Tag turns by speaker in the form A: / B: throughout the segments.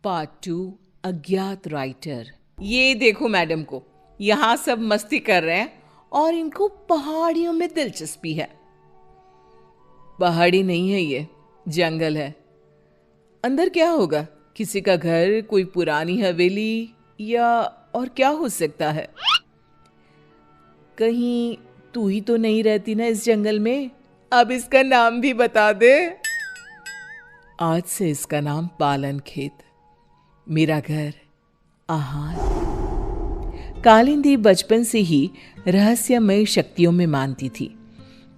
A: Part 2 अज्ञात writer. ये देखो मैडम को, यहाँ सब मस्ती कर रहे हैं और इनको पहाड़ियों में दिलचस्पी है। पहाड़ी नहीं है, ये जंगल है। अंदर क्या होगा? किसी का घर, कोई पुरानी हवेली, या और क्या हो सकता है? कहीं तू ही तो नहीं रहती ना इस जंगल में? अब इसका नाम भी बता दे। आज से इसका नाम पालन खेत, मेरा घर, आहार। कालिंदी बचपन से ही रहस्यमय शक्तियों में मानती थी।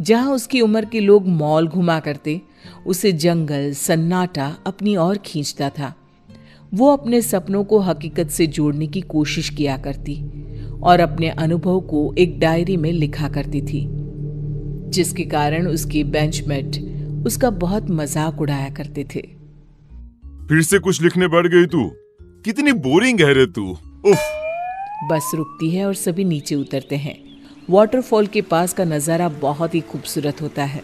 A: जहां उसकी उम्र के लोग मॉल घुमा करते, उसे जंगल सन्नाटा अपनी ओर खींचता था। वो अपने सपनों को हकीकत से जोड़ने की कोशिश किया करती और अपने अनुभव को एक डायरी में लिखा करती थी, जिसके कारण उसके बेंचमेट उसका बहुत मजाक उड़ाया करते थे।
B: फिर से कुछ लिखने बैठ गई तू? कितनी बोरिंग है रे तू। उफ।
A: बस रुकती है और सभी नीचे उतरते हैं। वाटरफॉल के पास का नज़ारा बहुत ही खूबसूरत होता है।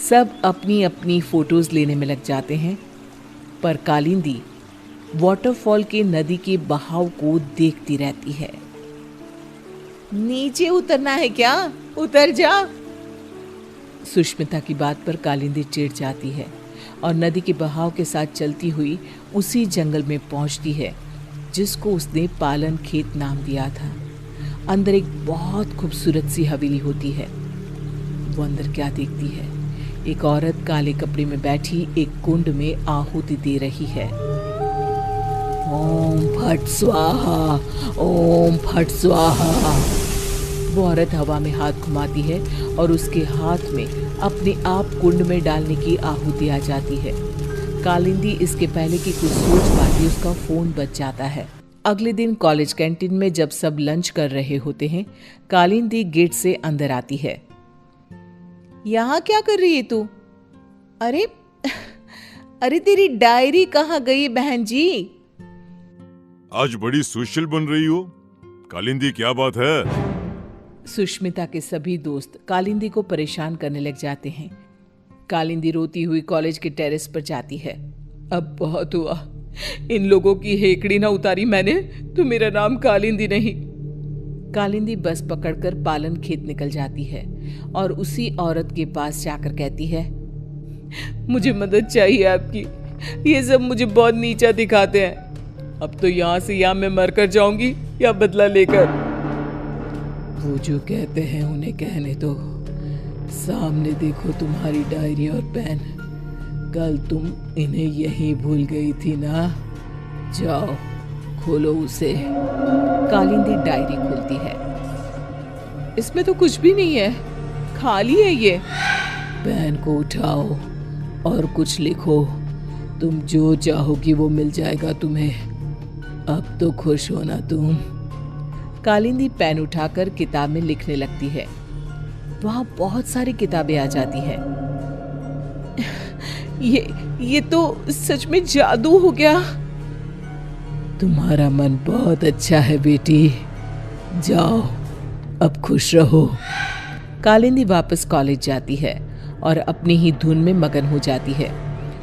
A: सब अपनी अपनी फोटोज लेने में लग जाते हैं, पर कालिंदी वाटरफॉल के नदी के बहाव को देखती रहती है। नीचे उतरना है क्या? उतर जा। सुष्मिता की बात पर कालिंदी चिढ़ जाती है और नदी के बहाव के साथ चलती हुई उसी जंगल में पहुंचती है जिसको उसने पालन खेत नाम दिया था। अंदर एक बहुत खूबसूरत सी हवेली होती है। वो अंदर क्या देखती है? एक औरत काले कपड़े में बैठी एक कुंड में आहुति दे रही है। ओम फट स्वाहा, ओम फट स्वाहा। वो औरत हवा में हाथ घुमाती है और उसके हाथ में अपने आप कुंड में डालने की आहुति आ जाती है। कालिंदी इसके पहले कि कुछ सोच पाती, उसका फोन बज जाता है। अगले दिन कॉलेज कैंटीन में जब सब लंच कर रहे होते हैं, कालिंदी गेट से अंदर आती है। यहाँ क्या कर रही है तू? अरे अरे तेरी डायरी कहाँ गई बहन जी?
B: आज बड़ी सोशल बन रही हो कालिंदी, क्या बात है?
A: सुष्मिता के सभी दोस्त कालिंदी को परेशान करने लग जाते हैं। कालिंदी रोती हुई कॉलेज के टेरेस पर जाती है। अब बहुत हुआ, इन लोगों की हेकड़ी ना उतारी मैंने तो मेरा नाम कालिंदी नहीं। कालिंदी बस पकड़कर पालन खेत निकल जाती है और उसी औरत के पास जाकर कहती है, मुझे मदद चाहिए आपकी। ये सब मुझे बहुत नीचा दिखाते हैं। अब तो यहाँ से या मैं मरकर जाऊंगी या बदला लेकर। वो जो कहते हैं उन्हें कहने दो। सामने देखो तुम्हारी डायरी और पेन। कल तुम इन्हें यहीं भूल गई थी ना? जाओ खोलो उसे। कालिंदी डायरी खोलती है। इसमें तो कुछ भी नहीं है, खाली है ये। पेन को उठाओ और कुछ लिखो। तुम जो चाहोगी वो मिल जाएगा तुम्हें। अब तो खुश हो ना तुम। कालिंदी पेन उठाकर किताब में लिखने लगती है। वहां बहुत सारी किताबें आ जाती हैं। ये तो सच में जादू हो गया। तुम्हारा मन बहुत अच्छा है बेटी, जाओ अब खुश रहो। कालिंदी वापस कॉलेज जाती है और अपनी ही धुन में मगन हो जाती है।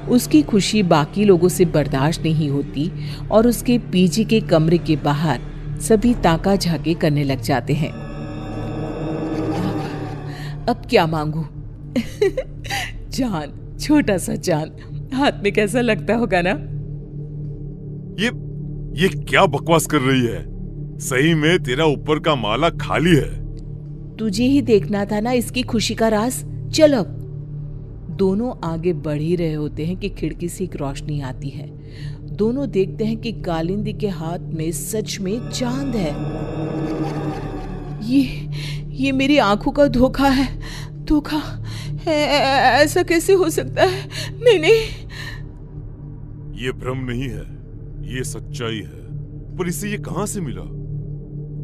A: उसकी खुशी बाकी लोगों से बर्दाश्त नहीं होती और उसके पीजी के कमरे के बाहर सभी ताका झाके करने लग जाते हैं। अब क्या मांगू? चांद, छोटा सा चांद हाथ में कैसा लगता होगा ना?
B: ये क्या बकवास कर रही है? सही में तेरा ऊपर का माला खाली है।
A: तुझे ही देखना था ना इसकी खुशी का राज। चल अब। दोनों आगे बढ़ ही रहे होते हैं कि खिड़की से एक रोशनी आती है। दोनों देखते हैं कि कालिंदी के हाथ में सच में चांद है। ये मेरी आंखों का धोखा है। धोखा? ऐसा कैसे हो सकता है? नहीं।
B: ये भ्रम नहीं है, ये सच्चाई है। पर इसे ये कहां से मिला?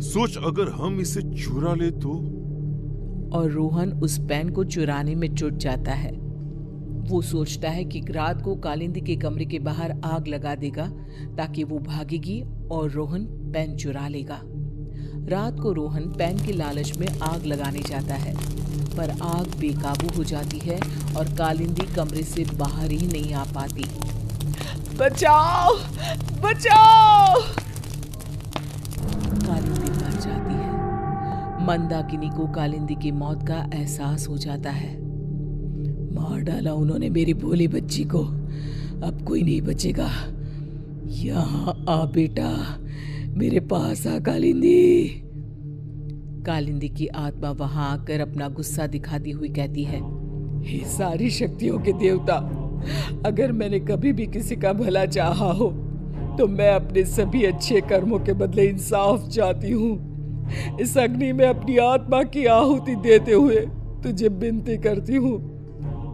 B: सोच, अगर हम इसे चुरा ले तो?
A: और रोहन उस पेन को चुराने में जुट जाता है। वो सोचता है कि रात को कालिंदी के कमरे के बाहर आग लगा देगा ताकि वो भागेगी और रोहन पेन चुरा लेगा। रात को रोहन पेन के लालच में आग लगाने जाता है, पर आग बेकाबू हो जाती है और कालिंदी कमरे से बाहर ही नहीं आ पाती। बचाओ बचाओ। कालिंदी मर जाती है। मंदाकिनी को कालिंदी की मौत का एहसास हो जाता है। मार डाला उन्होंने मेरी भोली बच्ची को, अब कोई नहीं बचेगा। यहाँ आ बेटा, मेरे पास आ कालिंदी। कालिंदी की आत्मा वहां आकर अपना गुस्सा दिखाती हुई कहती है, हे सारी शक्तियों के देवता, अगर मैंने कभी भी किसी का भला चाहा हो तो मैं अपने सभी अच्छे कर्मों के बदले इंसाफ चाहती हूँ। इस अग्नि में अपनी आत्मा की आहुति देते हुए तुझे विनती करती हूँ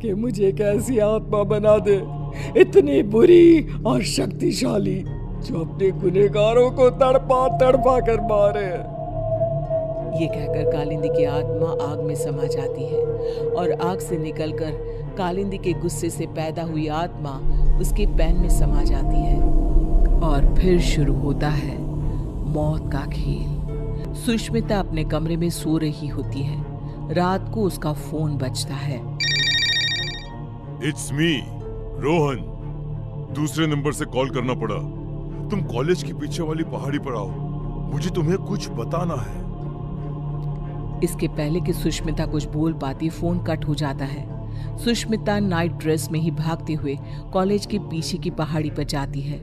A: कि मुझे एक ऐसी आत्मा बना दे, इतनी बुरी और शक्तिशाली, जो अपने गुनहगारों को तड़पा तड़पा कर मारे। ये कहकर कालिंदी की आत्मा आग में समा जाती है और आग से निकलकर कालिंदी के गुस्से से पैदा हुई आत्मा उसके पैन में समा जाती है और फिर शुरू होता है मौत का खेल। सुष्मिता अपने कमरे में सो रही होती है। रात को उसका फोन बजता है।
B: It's me, Rohan. दूसरे नंबर से कॉल करना पड़ा। तुम कॉलेज के पीछे वाली पहाड़ी पर आओ, मुझे तुम्हें कुछ बताना है।
A: इसके पहले कि सुष्मिता कुछ बोल पाती, फोन कट हो जाता है। सुष्मिता नाइट ड्रेस में ही भागते हुए कॉलेज के पीछे की पहाड़ी पर जाती है।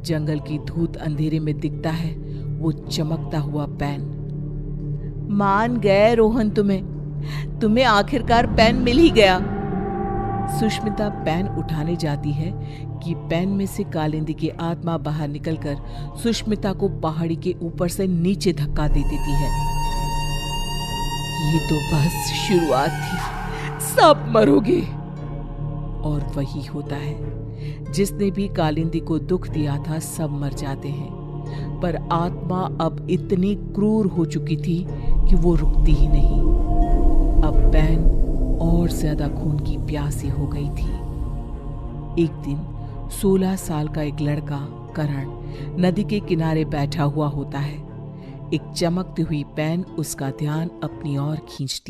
A: जंगल की धूत अंधेरे में दिखता है वो चमकता हुआ पेन। मान गए रोहन, तुम्हें आखिरकार पेन मिल ही गया। सुष्मिता पेन उठाने जाती है कि पेन में से कालिंदी की आत्मा बाहर निकलकर सुष्मिता को पहाड़ी के ऊपर से नीचे धक्का दे देती है। ये तो बस शुरुआत थी, सब मरोगे। और वही होता है। जिसने भी कालिंदी को दुख दिया था सब मर जाते हैं, पर आत्मा अब इतनी क्रूर हो चुकी थी कि वो रुकती ही नहीं। अब पैन और ज्यादा खून की प्यासी हो गई थी। एक दिन 16 साल का एक लड़का करण नदी के किनारे बैठा हुआ होता है। एक चमकती हुई पेन उसका ध्यान अपनी ओर खींचती